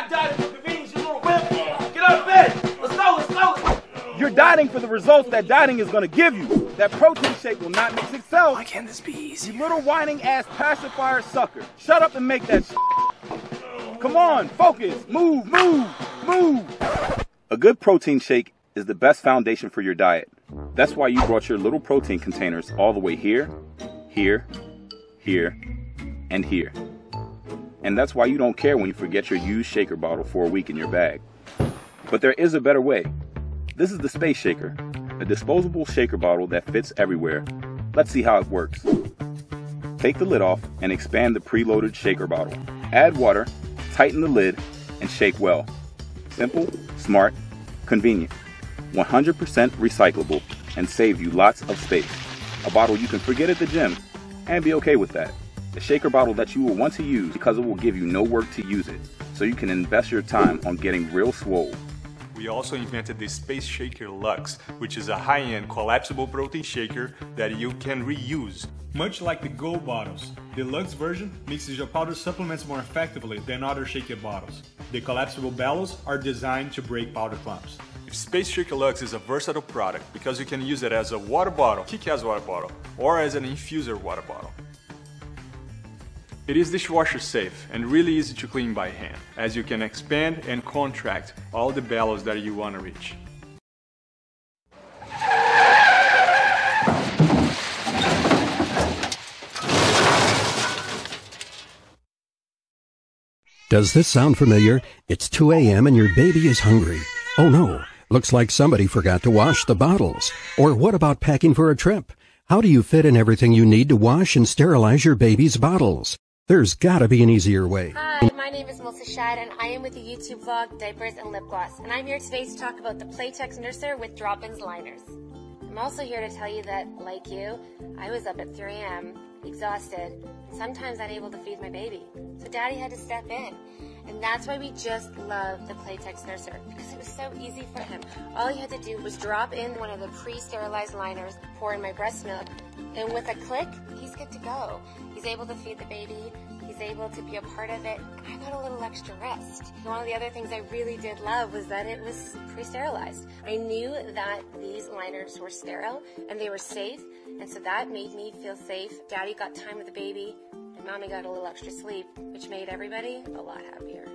not dieting for convenience, you little wimp. Get out of bed. Let's go, let's go. You're dieting for the results that dieting is going to give you. That protein shake will not mix itself. Why can't this be easy? You little whining ass pacifier sucker. Shut up and make that Come on, focus, move, move, move. A good protein shake is the best foundation for your diet. That's why you brought your little protein containers all the way here, here, here, and here. And that's why you don't care when you forget your used shaker bottle for a week in your bag. But there is a better way. This is the Space Shaker, a disposable shaker bottle that fits everywhere. Let's see how it works. Take the lid off and expand the preloaded shaker bottle. Add water, tighten the lid, and shake well. Simple, smart, convenient. 100% recyclable and save you lots of space. A bottle you can forget at the gym and be okay with that. A shaker bottle that you will want to use because it will give you no work to use it, so you can invest your time on getting real swole. We also invented the Space Shaker Lux, which is a high-end collapsible protein shaker that you can reuse. Much like the Go bottles, the Lux version mixes your powder supplements more effectively than other shaker bottles. The collapsible bellows are designed to break powder clumps. Space Shaker Lux is a versatile product because you can use it as a water bottle, kick-ass water bottle, or as an infuser water bottle. It is dishwasher safe and really easy to clean by hand, as you can expand and contract all the bellows that you want to reach. Does this sound familiar? It's 2 a.m. and your baby is hungry. Oh no, looks like somebody forgot to wash the bottles. Or what about packing for a trip? How do you fit in everything you need to wash and sterilize your baby's bottles? There's gotta be an easier way. Hi, my name is Melissa Shad and I am with the YouTube vlog Diapers and Lip Gloss, and I'm here today to talk about the Playtex Nurser with Drop-Ins Liners. I'm also here to tell you that, like you, I was up at 3 a.m., exhausted, and sometimes unable to feed my baby. So Daddy had to step in. And that's why we just love the Playtex Nurser, because it was so easy for him. All he had to do was drop in one of the pre-sterilized liners, pour in my breast milk, and with a click, he's good to go. He's able to feed the baby, he's able to be a part of it. I got a little extra rest. One of the other things I really did love was that it was pre-sterilized. I knew that these liners were sterile and they were safe, and so that made me feel safe. Daddy got time with the baby, and Mommy got a little extra sleep, which made everybody a lot happier.